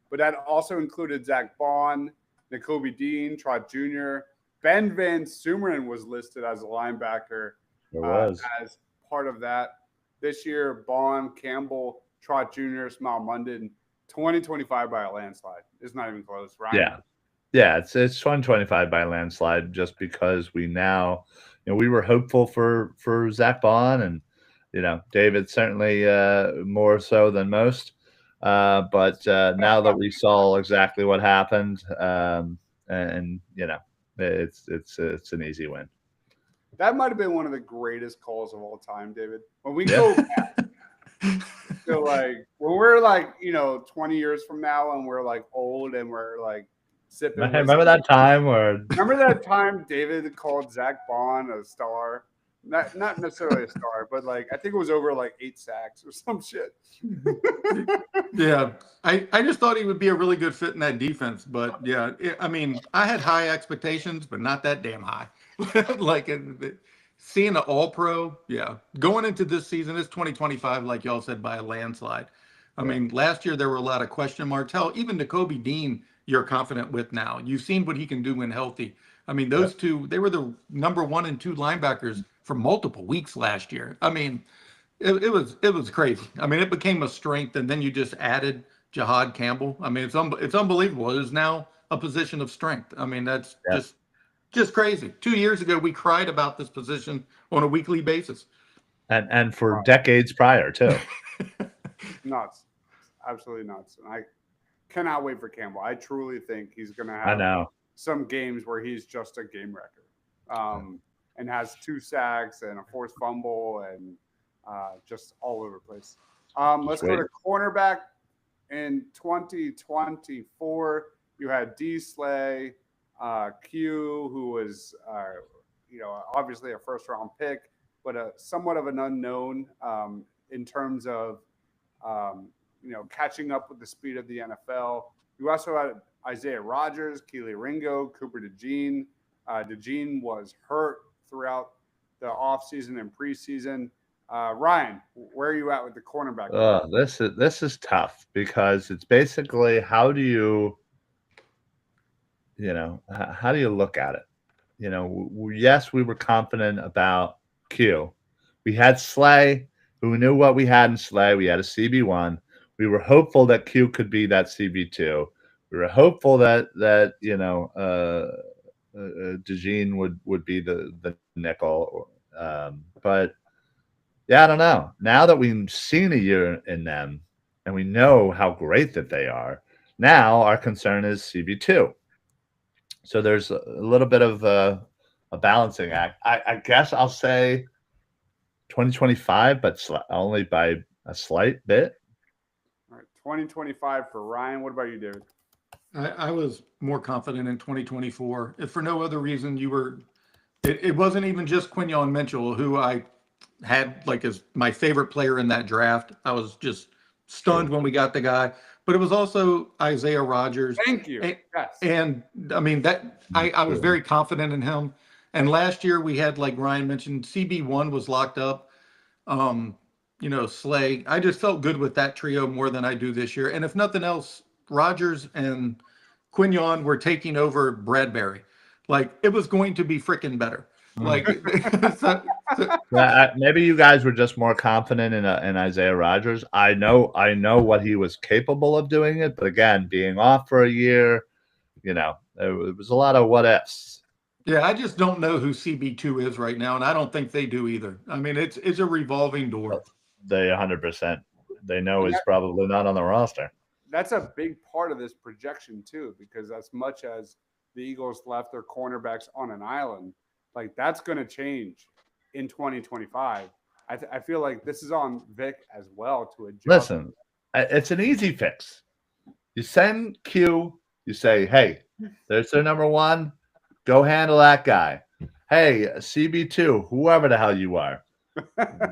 But that also included Zach Bond, Nakobe Dean, Trot Jr., Ben Van Sumeren was listed as a linebacker as part of that. This year, Bond, Campbell, Trot Jr., Smile Munden, 2025 by a landslide. It's not even close, right? Yeah. Yeah, it's 2025 by landslide just because we now, we were hopeful for Zach Bond and David certainly more so than most. But now that we saw exactly what happened, and it's an easy win. That might have been one of the greatest calls of all time, David. When we Yeah. go back, so like when we're like 20 years from now and we're like old and we're like sipping. Remember whiskey. that time where Remember that time David called Zach Bond a star? Not necessarily a star, but like I think it was over like 8 sacks or some shit. Yeah, I just thought he would be a really good fit in that defense. But yeah, I mean, I had high expectations, but not that damn high. Like seeing the All Pro, yeah. Going into this season, it's 2025, like y'all said, by a landslide. I mean, last year there were a lot of question marks. Hell, even Nakobe Dean, you're confident with now. You've seen what he can do when healthy. I mean, those two, they were the number 1 and 2 linebackers for multiple weeks last year. I mean, it was crazy. I mean, it became a strength, and then you just added Jihad Campbell. I mean, it's unbelievable. It is now a position of strength. I mean, that's just crazy. 2 years ago, we cried about this position on a weekly basis, and for decades prior too. Nuts, absolutely nuts. And I cannot wait for Campbell. I truly think he's going to I have know. some games where he's just a game wrecker, and has 2 sacks and a forced fumble and just all over the place. Let's go to cornerback. In 2024, you had D. Slay, Q, who was obviously a first-round pick, but somewhat of an unknown in terms of catching up with the speed of the NFL. You also had Isaiah Rodgers, Keely Ringo, Cooper DeJean. DeJean was hurt throughout the offseason and preseason. Ryan, where are you at with the cornerback? This is tough because it's basically how do you look at it? Yes, we were confident about Q. We had Slay, who knew what we had in Slay. We had a CB1. We were hopeful that Q could be that CB2. We were hopeful that DeJean would be the nickel. But yeah, I don't know. Now that we've seen a year in them and we know how great that they are, now our concern is CB2. So there's a little bit of a balancing act. I guess I'll say 2025, but only by a slight bit. All right, 2025 for Ryan. What about you, David? I was more confident in 2024. If for no other reason, it wasn't even just Quinyon Mitchell, who I had like as my favorite player in that draft. I was just stunned when we got the guy, but it was also Isaiah Rodgers. Thank you. Yes. And I mean, that I was very confident in him. And last year we had, like Ryan mentioned, CB1 was locked up. Slay. I just felt good with that trio more than I do this year. And if nothing else, Rodgers and Quinyon were taking over Bradbury. Like, it was going to be freaking better. Like, maybe you guys were just more confident in Isaiah Rodgers. I know what he was capable of doing it, but again, being off for a year, it was a lot of what ifs. Yeah, I just don't know who CB2 is right now, and I don't think they do either. I mean, it's a revolving door. They 100%. They know he's probably not on the roster. That's a big part of this projection too, because as much as the Eagles left their cornerbacks on an island, like that's going to change in 2025. I feel like this is on Vic as well to adjust. Listen, it's an easy fix. You send Q, you say, hey, there's their number 1. Go handle that guy. Hey, CB2, whoever the hell you are,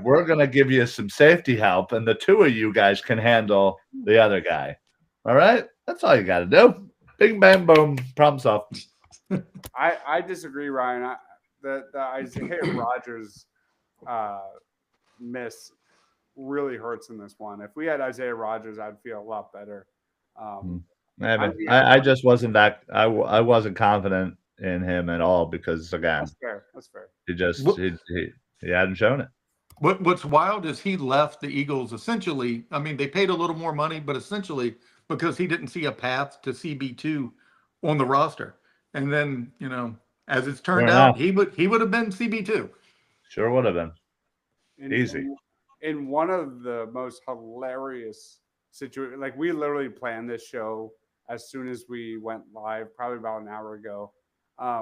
we're going to give you some safety help, and the 2 of you guys can handle the other guy. All right? That's all you got to do. Bing, bang, boom. Problem solved. I disagree, Ryan. The Isaiah Rodgers miss really hurts in this one. If we had Isaiah Rodgers, I'd feel a lot better. I just wasn't that – I wasn't confident in him at all because, again, that's fair. He hadn't shown it. What's wild is he left the Eagles essentially. I mean, they paid a little more money, but essentially because he didn't see a path to CB2 on the roster. And then, as it's turned Fair out, enough. he would have been CB2. Sure would have been. in, Easy. in one of the most hilarious situations. Like, we literally planned this show as soon as we went live, probably about an hour ago.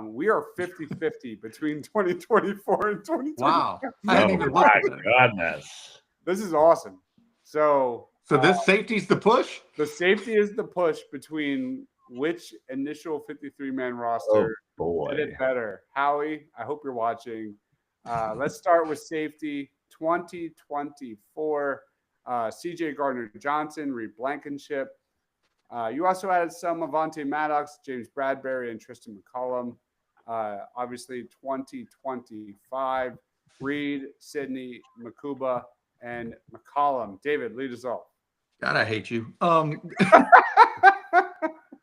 We are 50-50 between 2024 and 2025. Wow. I hadn't Oh even my looked at that. goodness. This is awesome. So So this safety's the push? the safety is the push between which initial 53-man Oh roster boy. did it better. Howie, I hope you're watching. Let's start with safety 2024. CJ Gardner Johnson, Reed Blankenship. You also added some Avonte Maddox, James Bradbury, and Tristan McCollum. Obviously, 2025, Reed, Sidney, Makuba, and McCollum. David, lead us off. God, I hate you.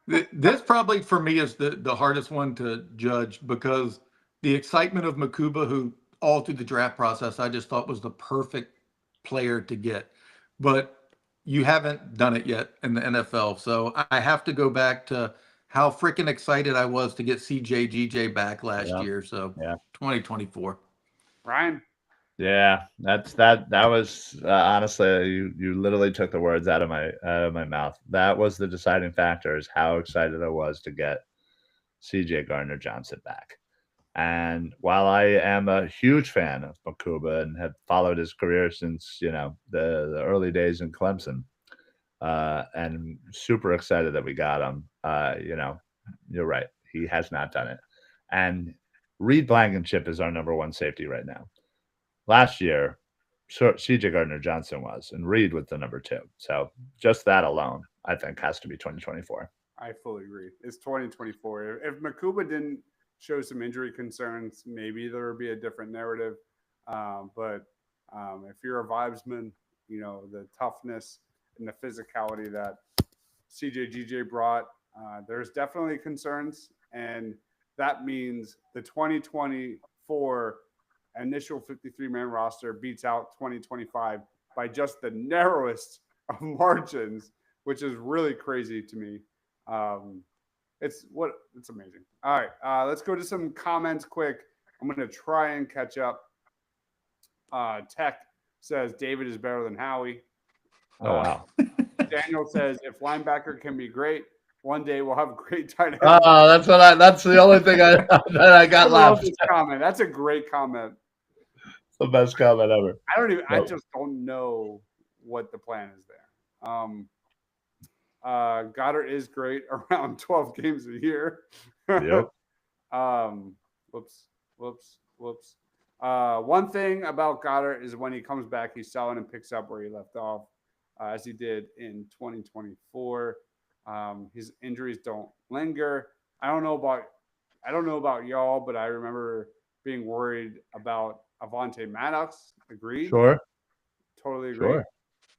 This probably for me is the hardest one to judge because the excitement of Makuba, who all through the draft process, I just thought was the perfect player to get. But you haven't done it yet in the NFL. So I have to go back to how freaking excited I was to get CJ GJ back last year. So 2024. Ryan? Yeah, that was honestly, you literally took the words out of my mouth. That was the deciding factor, is how excited I was to get CJ Gardner Johnson back. And while I am a huge fan of Makuba and have followed his career since the early days in Clemson, and super excited that we got him, you're right, he has not done it. And Reed Blankenship is our number one safety right now. Last year, CJ Gardner Johnson was, and Reed was the number two. So just that alone, I think, has to be 2024. I fully agree. It's 2024. If Makuba didn't show some injury concerns, maybe there would be a different narrative. But if you're a vibesman, the toughness and the physicality that CJ GJ brought, there's definitely concerns. And that means the 2024 initial 53-man roster beats out 2025 by just the narrowest of margins, which is really crazy to me. It's amazing. All right, let's go to some comments quick. I'm going to try and catch up. Tech says David is better than Howie. Oh, wow. Daniel says if linebacker can be great, one day we'll have a great tight end. Oh, that's the only thing that I got left. This comment. That's a great comment. It's the best comment ever. I just don't know what the plan is there. Goddard is great around 12 games a year. Yep. Whoops. One thing about Goddard is when he comes back, he's solid and picks up where he left off, as he did in 2024. His injuries don't linger. I don't know about y'all, but I remember being worried about Avonte Maddox. Agreed. Sure. Totally agree. Sure.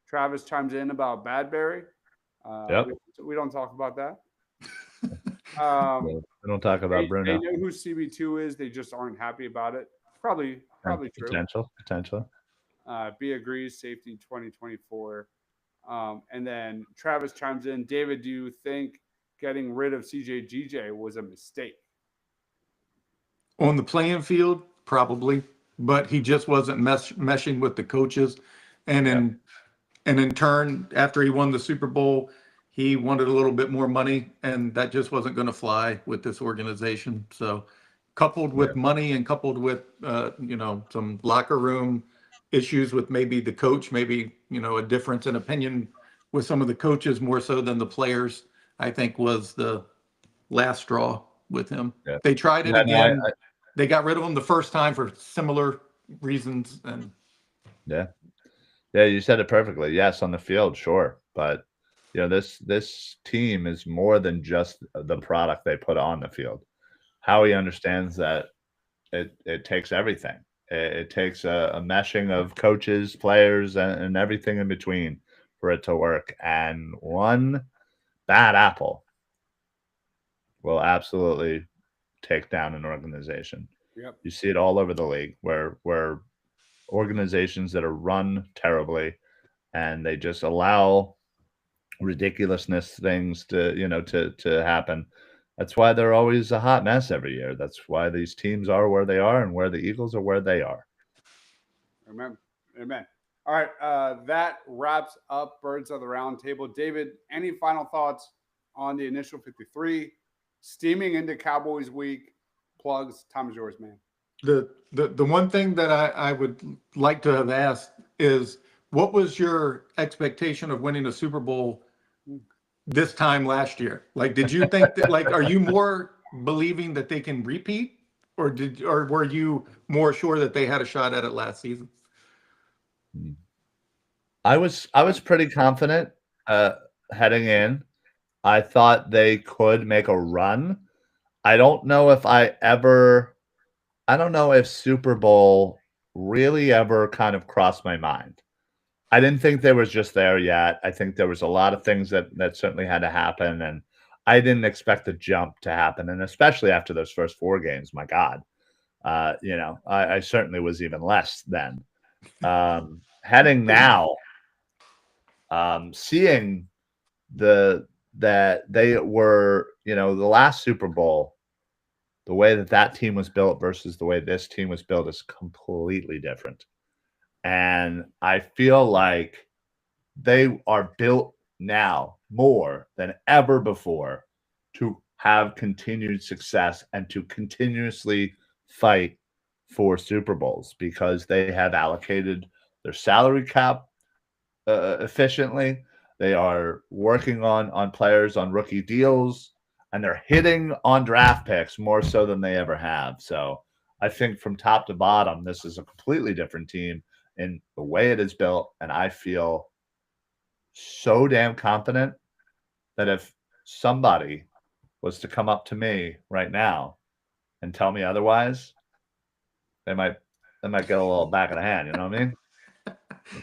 Travis chimes in about Badbury. Yep. We don't talk about that. We don't talk about Bruno. They know who CB2 is. They just aren't happy about it. Probably true. Potential. B agrees. Safety 2024. And then Travis chimes in. David, do you think getting rid of CJ GJ was a mistake? On the playing field, probably, but he just wasn't meshing with the coaches. And in turn, after he won the Super Bowl, he wanted a little bit more money, and that just wasn't going to fly with this organization. So coupled with money and coupled with, some locker room issues with maybe the coach, maybe, a difference in opinion with some of the coaches more so than the players, I think was the last straw with him. Yeah. They tried it again. They got rid of him the first time for similar reasons. And yeah, you said it perfectly. Yes, on the field, sure. But, this team is more than just the product they put on the field. Howie understands that it takes everything. It takes a meshing of coaches, players, and everything in between for it to work. And one bad apple will absolutely take down an organization. Yep. You see it all over the league where organizations that are run terribly and they just allow ridiculousness things to happen. That's why they're always a hot mess every year. That's why these teams are where they are and where the Eagles are where they are. Amen. Amen. All right. That wraps up Birds of the Round Table. David, any final thoughts on the initial 53? Steaming into Cowboys week. Plugs. Time is yours, man. The one thing that I would like to have asked is, what was your expectation of winning a Super Bowl this time last year? Like, did you think that, like, are you more believing that they can repeat, or were you more sure that they had a shot at it last season? I was pretty confident heading in. I thought they could make a run. I don't know if Super Bowl really ever kind of crossed my mind. I didn't think they was just there yet. I think there was a lot of things that certainly had to happen, and I didn't expect the jump to happen, and especially after those first 4 games, my God. I certainly was even less then. Heading now, seeing that they were, the last Super Bowl, the way that team was built versus the way this team was built is completely different. And I feel like they are built now more than ever before to have continued success and to continuously fight for Super Bowls, because they have allocated their salary cap efficiently. They are working on players on rookie deals, and they're hitting on draft picks more so than they ever have. So I think from top to bottom, this is a completely different team in the way it is built. And I feel so damn confident that if somebody was to come up to me right now and tell me otherwise, they might get a little back of the hand. You know what I mean?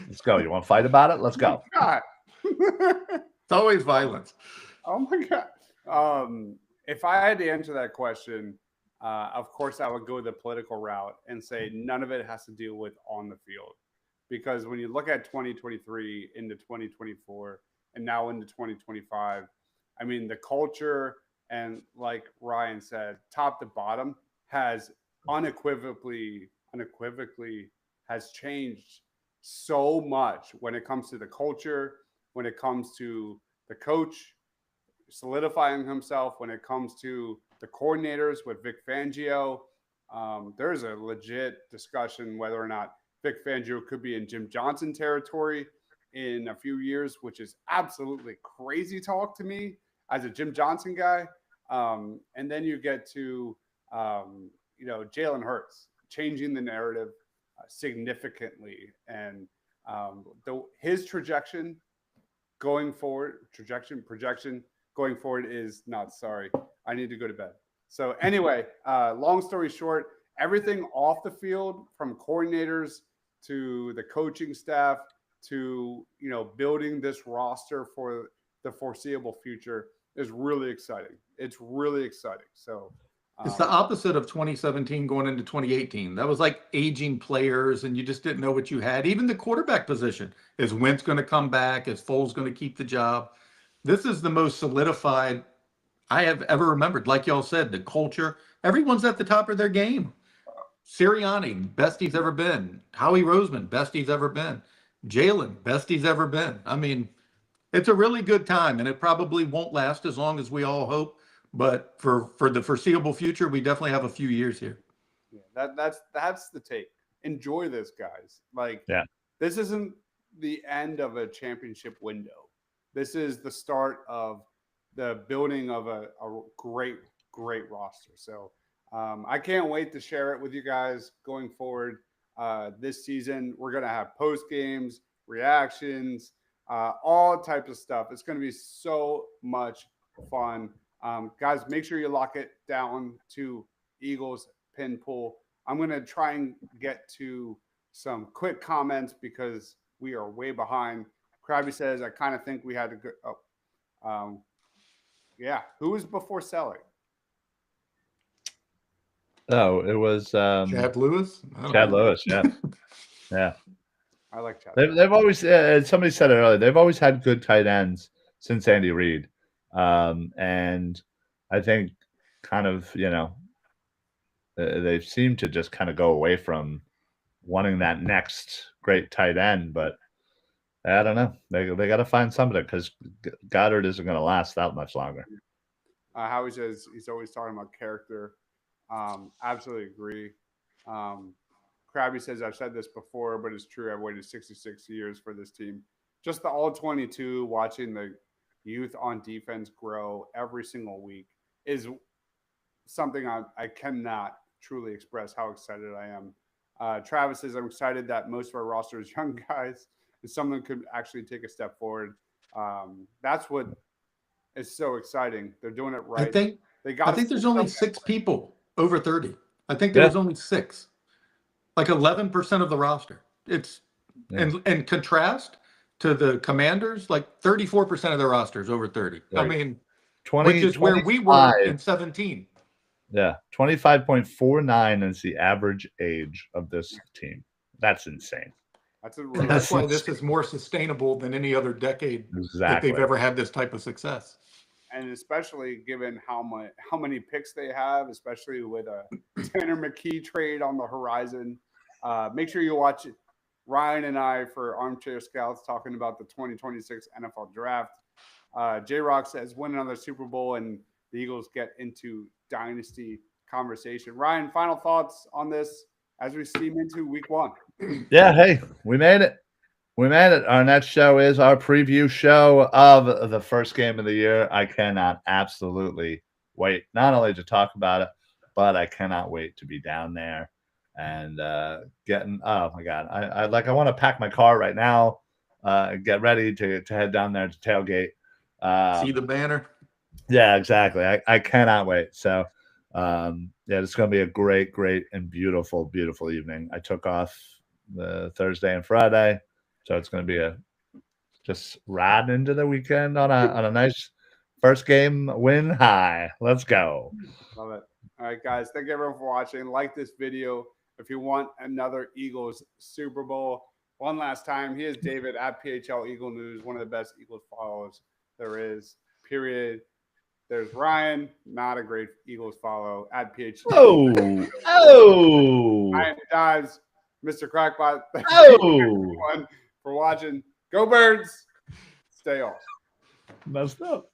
Let's go. You want to fight about it? Let's go. God. It's always violence. Oh my God. If I had to answer that question, of course I would go the political route and say none of it has to do with on the field. Because when you look at 2023 into 2024 and now into 2025, I mean, the culture, and like Ryan said, top to bottom has unequivocally has changed so much when it comes to the culture, when it comes to the coach solidifying himself, when it comes to the coordinators with Vic Fangio. There's a legit discussion whether or not Vic Fangio could be in Jim Johnson territory in a few years, which is absolutely crazy talk to me as a Jim Johnson guy. And then you get to, Jalen Hurts changing the narrative significantly. And his projection going forward is not, sorry, I need to go to bed. So anyway, long story short, everything off the field, from coordinators to the coaching staff to, building this roster for the foreseeable future is really exciting. It's really exciting. So it's the opposite of 2017 going into 2018. That was like aging players, and you just didn't know what you had. Even the quarterback position. Is Wentz going to come back? Is Foles going to keep the job? This is the most solidified I have ever remembered. Like y'all said, the culture, everyone's at the top of their game. Sirianni, best he's ever been. Howie Roseman, best he's ever been. Jalen, best he's ever been. I mean, it's a really good time, and it probably won't last as long as we all hope. But for the foreseeable future, we definitely have a few years here. Yeah, that's the take. Enjoy this, guys. This isn't the end of a championship window. This is the start of the building of a great roster. So I can't wait to share it with you guys going forward this season. We're going to have post games, reactions, all types of stuff. It's going to be so much fun. Guys, make sure you lock it down to Eagles pin pull. I'm going to try and get to some quick comments because we are way behind. Krabby says, I kind of think we had to go. Who was before Selling? Oh, it was Chad Lewis. Chad Lewis, yeah. Yeah. I like Chad. They've always, somebody said it earlier, they've always had good tight ends since Andy Reid. And I think kind of, they seem to just kind of go away from wanting that next great tight end, but I don't know. They got to find somebody because Goddard isn't going to last that much longer. Howie says he's always talking about character. Absolutely agree. Krabby says, I've said this before, but it's true. I've waited 66 years for this team. Just the all 22, watching the youth on defense grow every single week is something I cannot truly express how excited I am. Travis says, I'm excited that most of our roster is young guys and someone could actually take a step forward. That's what is so exciting. They're doing it right. I think there's only 6 people over 30. I think there was only 6. Like 11% of the roster. It's and contrast to the Commanders, like 34% of the roster is over 30. Right. I mean, 20, which is 25. Where we were in 17. Yeah, 25.49 is the average age of this team. That's insane. That's why this is more sustainable than any other decade that they've ever had this type of success. And especially given how many picks they have, especially with a Tanner McKee trade on the horizon. Make sure you watch it. Ryan and I for Armchair Scouts talking about the 2026 NFL Draft. J-Rock says win another Super Bowl and the Eagles get into dynasty conversation. Ryan, final thoughts on this as we steam into week 1. Yeah, hey, we made it. We made it. Our next show is our preview show of the first game of the year. I cannot absolutely wait, not only to talk about it, but I cannot wait to be down there and getting. Oh my God, I want to pack my car right now, get ready to head down there to tailgate. See the banner. Yeah, exactly. I cannot wait. So, it's going to be a great, great, and beautiful, beautiful evening. I took off the Thursday and Friday. So it's going to be just riding into the weekend on a nice first game win high. Let's go. Love it. All right, guys. Thank you everyone for watching. Like this video if you want another Eagles Super Bowl. One last time, here's David at PHL Eagle News, one of the best Eagles follows there is, period. There's Ryan, not a great Eagles follow, at PHL. Ryan Dives, Mr. Crackbot. Thank you everyone for watching. Go Birds. Stay off. Messed up.